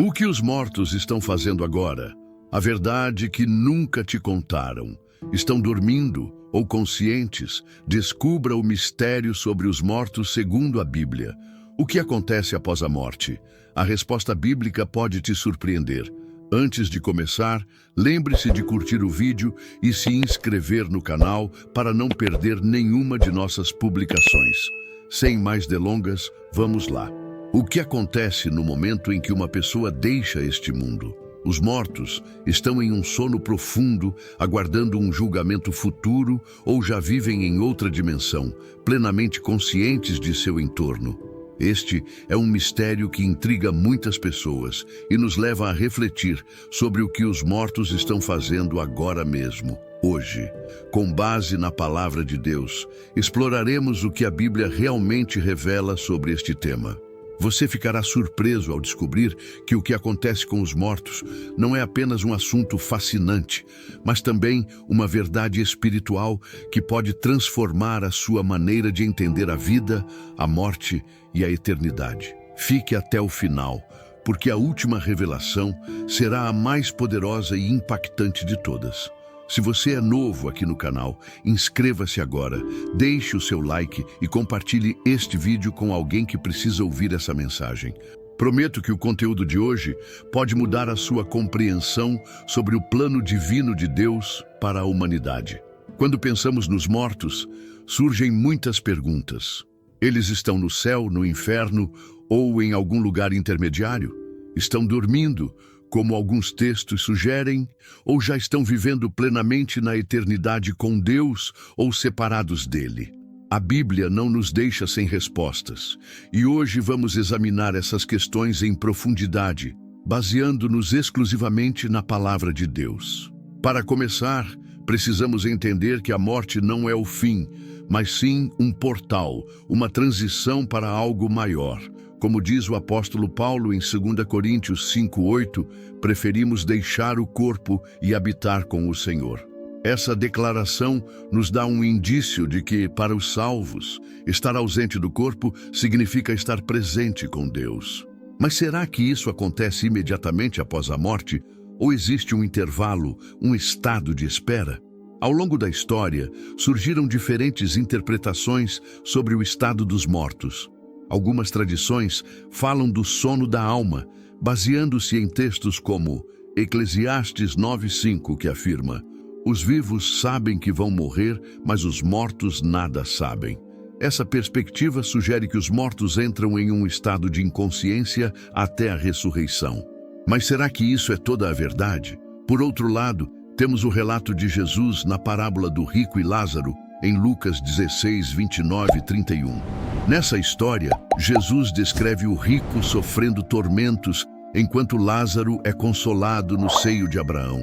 O que os mortos estão fazendo agora? A verdade que nunca te contaram. Estão dormindo ou conscientes? Descubra o mistério sobre os mortos segundo a Bíblia. O que acontece após a morte? A resposta bíblica pode te surpreender. Antes de começar, lembre-se de curtir o vídeo e se inscrever no canal para não perder nenhuma de nossas publicações. Sem mais delongas, vamos lá. O que acontece no momento em que uma pessoa deixa este mundo? Os mortos estão em um sono profundo, aguardando um julgamento futuro, ou já vivem em outra dimensão, plenamente conscientes de seu entorno. Este é um mistério que intriga muitas pessoas e nos leva a refletir sobre o que os mortos estão fazendo agora mesmo, hoje. Com base na palavra de Deus, exploraremos o que a Bíblia realmente revela sobre este tema. Você ficará surpreso ao descobrir que o que acontece com os mortos não é apenas um assunto fascinante, mas também uma verdade espiritual que pode transformar a sua maneira de entender a vida, a morte e a eternidade. Fique até o final, porque a última revelação será a mais poderosa e impactante de todas. Se você é novo aqui no canal, inscreva-se agora, deixe o seu like e compartilhe este vídeo com alguém que precisa ouvir essa mensagem. Prometo que o conteúdo de hoje pode mudar a sua compreensão sobre o plano divino de Deus para a humanidade. Quando pensamos nos mortos, surgem muitas perguntas. Eles estão no céu, no inferno ou em algum lugar intermediário? Estão dormindo, como alguns textos sugerem, ou já estão vivendo plenamente na eternidade com Deus ou separados dele? A Bíblia não nos deixa sem respostas, e hoje vamos examinar essas questões em profundidade, baseando-nos exclusivamente na palavra de Deus. Para começar, precisamos entender que a morte não é o fim, mas sim um portal, uma transição para algo maior. Como diz o apóstolo Paulo em 2 Coríntios 5:8, preferimos deixar o corpo e habitar com o Senhor. Essa declaração nos dá um indício de que, para os salvos, estar ausente do corpo significa estar presente com Deus. Mas será que isso acontece imediatamente após a morte? Ou existe um intervalo, um estado de espera? Ao longo da história, surgiram diferentes interpretações sobre o estado dos mortos. Algumas tradições falam do sono da alma, baseando-se em textos como Eclesiastes 9:5, que afirma: "Os vivos sabem que vão morrer, mas os mortos nada sabem." Essa perspectiva sugere que os mortos entram em um estado de inconsciência até a ressurreição. Mas será que isso é toda a verdade? Por outro lado, temos o relato de Jesus na parábola do rico e Lázaro, em Lucas 16, 29 e 31. Nessa história, Jesus descreve o rico sofrendo tormentos, enquanto Lázaro é consolado no seio de Abraão.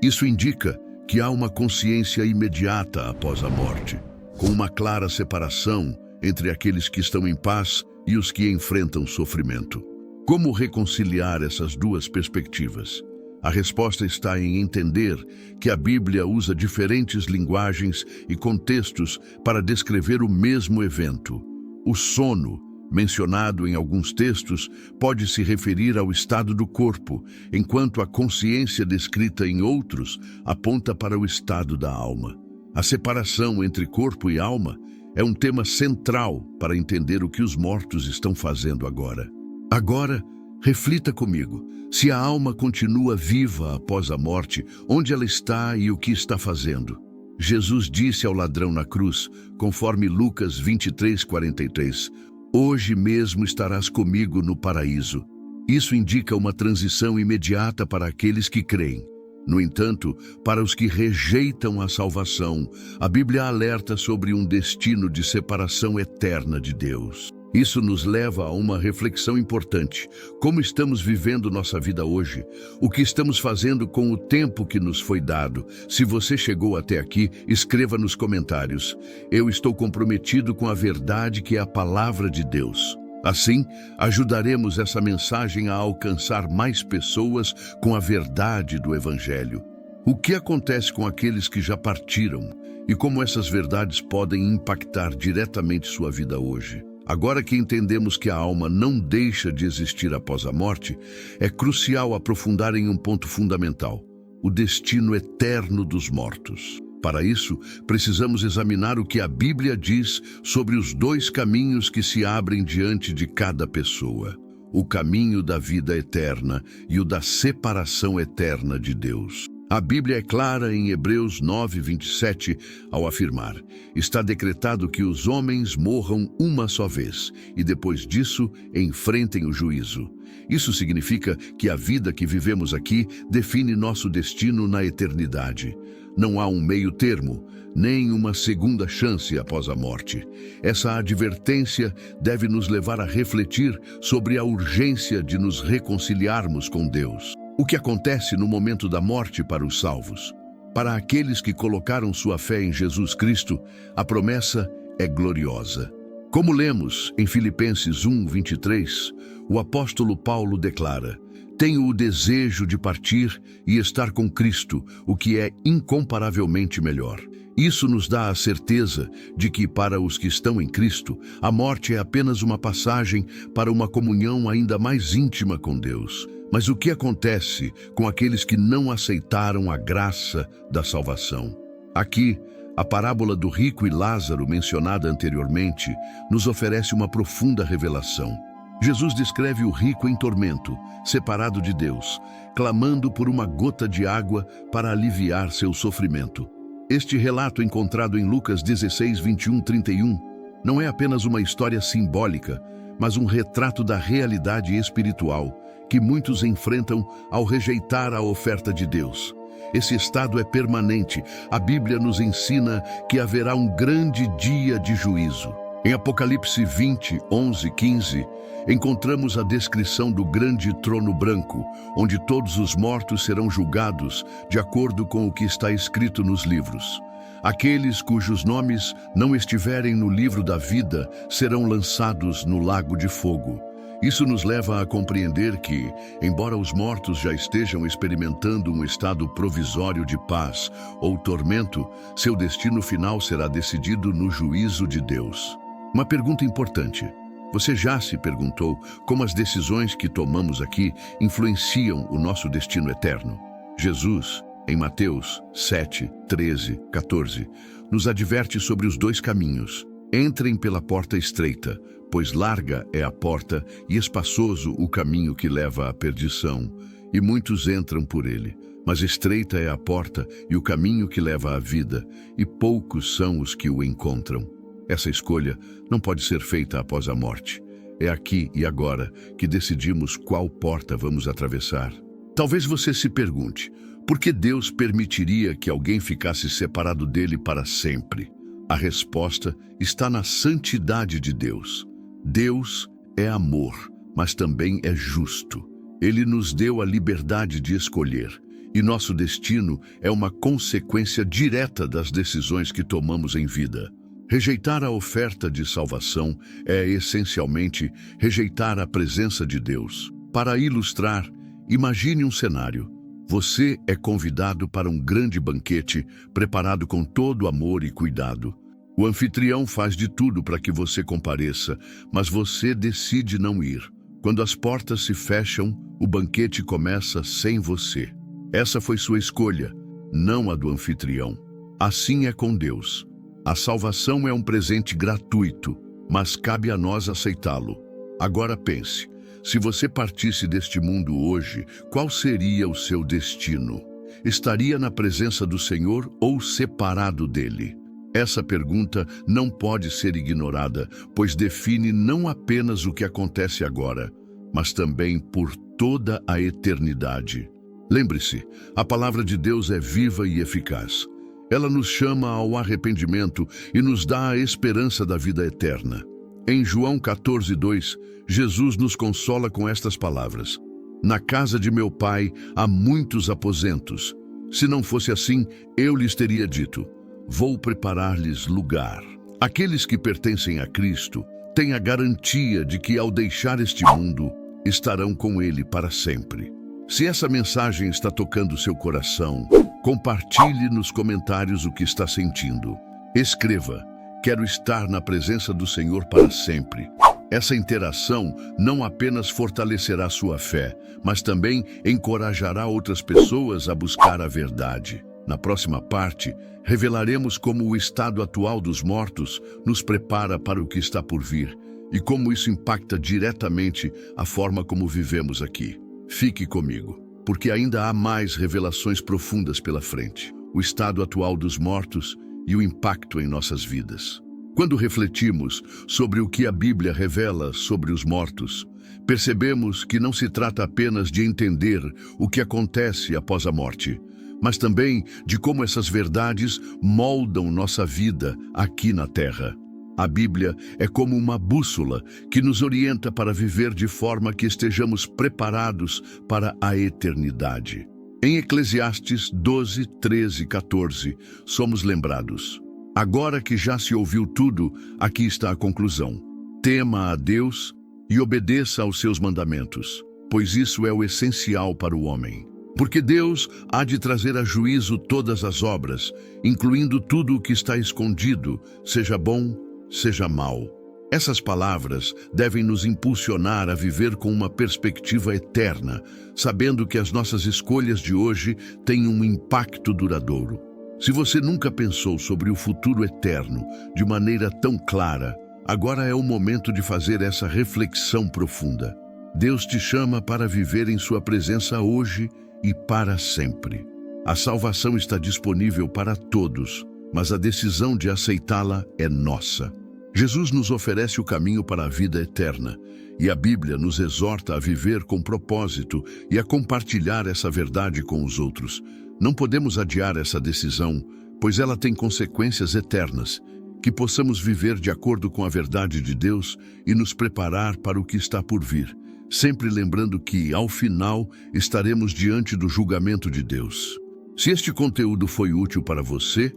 Isso indica que há uma consciência imediata após a morte, com uma clara separação entre aqueles que estão em paz e os que enfrentam sofrimento. Como reconciliar essas duas perspectivas? A resposta está em entender que a Bíblia usa diferentes linguagens e contextos para descrever o mesmo evento. O sono, mencionado em alguns textos, pode se referir ao estado do corpo, enquanto a consciência descrita em outros aponta para o estado da alma. A separação entre corpo e alma é um tema central para entender o que os mortos estão fazendo agora. Agora, reflita comigo. Se a alma continua viva após a morte, onde ela está e o que está fazendo? Jesus disse ao ladrão na cruz, conforme Lucas 23:43, "Hoje mesmo estarás comigo no paraíso." Isso indica uma transição imediata para aqueles que creem. No entanto, para os que rejeitam a salvação, a Bíblia alerta sobre um destino de separação eterna de Deus. Isso nos leva a uma reflexão importante. Como estamos vivendo nossa vida hoje? O que estamos fazendo com o tempo que nos foi dado? Se você chegou até aqui, escreva nos comentários: "Eu estou comprometido com a verdade que é a palavra de Deus." Assim, ajudaremos essa mensagem a alcançar mais pessoas com a verdade do Evangelho. O que acontece com aqueles que já partiram e como essas verdades podem impactar diretamente sua vida hoje? Agora que entendemos que a alma não deixa de existir após a morte, é crucial aprofundar em um ponto fundamental: o destino eterno dos mortos. Para isso, precisamos examinar o que a Bíblia diz sobre os dois caminhos que se abrem diante de cada pessoa: o caminho da vida eterna e o da separação eterna de Deus. A Bíblia é clara em Hebreus 9:27 ao afirmar: está decretado que os homens morram uma só vez e depois disso enfrentem o juízo. Isso significa que a vida que vivemos aqui define nosso destino na eternidade. Não há um meio termo, nem uma segunda chance após a morte. Essa advertência deve nos levar a refletir sobre a urgência de nos reconciliarmos com Deus. O que acontece no momento da morte para os salvos? Para aqueles que colocaram sua fé em Jesus Cristo, a promessa é gloriosa. Como lemos em Filipenses 1:23, o apóstolo Paulo declara: tenho o desejo de partir e estar com Cristo, o que é incomparavelmente melhor. Isso nos dá a certeza de que, para os que estão em Cristo, a morte é apenas uma passagem para uma comunhão ainda mais íntima com Deus. Mas o que acontece com aqueles que não aceitaram a graça da salvação? Aqui, a parábola do rico e Lázaro, mencionada anteriormente, nos oferece uma profunda revelação. Jesus descreve o rico em tormento, separado de Deus, clamando por uma gota de água para aliviar seu sofrimento. Este relato, encontrado em Lucas 16:21-31, não é apenas uma história simbólica, mas um retrato da realidade espiritual que muitos enfrentam ao rejeitar a oferta de Deus. Esse estado é permanente. A Bíblia nos ensina que haverá um grande dia de juízo. Em Apocalipse 20:11-15, encontramos a descrição do grande trono branco, onde todos os mortos serão julgados de acordo com o que está escrito nos livros. Aqueles cujos nomes não estiverem no livro da vida serão lançados no lago de fogo. Isso nos leva a compreender que, embora os mortos já estejam experimentando um estado provisório de paz ou tormento, seu destino final será decidido no juízo de Deus. Uma pergunta importante: você já se perguntou como as decisões que tomamos aqui influenciam o nosso destino eterno? Jesus, em Mateus 7:13-14, nos adverte sobre os dois caminhos. Entrem pela porta estreita, pois larga é a porta e espaçoso o caminho que leva à perdição, e muitos entram por ele. Mas estreita é a porta e o caminho que leva à vida, e poucos são os que o encontram. Essa escolha não pode ser feita após a morte. É aqui e agora que decidimos qual porta vamos atravessar. Talvez você se pergunte: por que Deus permitiria que alguém ficasse separado dele para sempre? A resposta está na santidade de Deus. Deus é amor, mas também é justo. Ele nos deu a liberdade de escolher, e nosso destino é uma consequência direta das decisões que tomamos em vida. Rejeitar a oferta de salvação é essencialmente rejeitar a presença de Deus. Para ilustrar, imagine um cenário. Você é convidado para um grande banquete preparado com todo amor e cuidado. O anfitrião faz de tudo para que você compareça, mas você decide não ir. Quando as portas se fecham, o banquete começa sem você. Essa foi sua escolha, não a do anfitrião. Assim é com Deus. A salvação é um presente gratuito, mas cabe a nós aceitá-lo. Agora pense: se você partisse deste mundo hoje, qual seria o seu destino? Estaria na presença do Senhor ou separado dele? Essa pergunta não pode ser ignorada, pois define não apenas o que acontece agora, mas também por toda a eternidade. Lembre-se, a palavra de Deus é viva e eficaz. Ela nos chama ao arrependimento e nos dá a esperança da vida eterna. Em João 14:2, Jesus nos consola com estas palavras: na casa de meu pai há muitos aposentos. Se não fosse assim, eu lhes teria dito: vou preparar-lhes lugar. Aqueles que pertencem a Cristo têm a garantia de que, ao deixar este mundo, estarão com Ele para sempre. Se essa mensagem está tocando seu coração, compartilhe nos comentários o que está sentindo. Escreva: quero estar na presença do Senhor para sempre. Essa interação não apenas fortalecerá sua fé, mas também encorajará outras pessoas a buscar a verdade. Na próxima parte, revelaremos como o estado atual dos mortos nos prepara para o que está por vir e como isso impacta diretamente a forma como vivemos aqui. Fique comigo, porque ainda há mais revelações profundas pela frente. O estado atual dos mortos e o impacto em nossas vidas. Quando refletimos sobre o que a Bíblia revela sobre os mortos, percebemos que não se trata apenas de entender o que acontece após a morte, mas também de como essas verdades moldam nossa vida aqui na Terra. A Bíblia é como uma bússola que nos orienta para viver de forma que estejamos preparados para a eternidade. Em Eclesiastes 12, 13 e 14, somos lembrados: agora que já se ouviu tudo, aqui está a conclusão. Tema a Deus e obedeça aos seus mandamentos, pois isso é o essencial para o homem. Porque Deus há de trazer a juízo todas as obras, incluindo tudo o que está escondido, seja bom, seja mau. Essas palavras devem nos impulsionar a viver com uma perspectiva eterna, sabendo que as nossas escolhas de hoje têm um impacto duradouro. Se você nunca pensou sobre o futuro eterno de maneira tão clara, agora é o momento de fazer essa reflexão profunda. Deus te chama para viver em sua presença hoje e para sempre. A salvação está disponível para todos, mas a decisão de aceitá-la é nossa. Jesus nos oferece o caminho para a vida eterna, e a Bíblia nos exorta a viver com propósito e a compartilhar essa verdade com os outros. Não podemos adiar essa decisão, pois ela tem consequências eternas. Que possamos viver de acordo com a verdade de Deus e nos preparar para o que está por vir, sempre lembrando que, ao final, estaremos diante do julgamento de Deus. Se este conteúdo foi útil para você,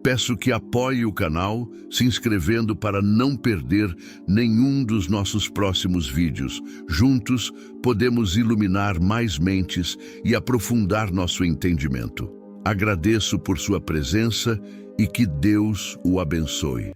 peço que apoie o canal, se inscrevendo para não perder nenhum dos nossos próximos vídeos. Juntos, podemos iluminar mais mentes e aprofundar nosso entendimento. Agradeço por sua presença e que Deus o abençoe.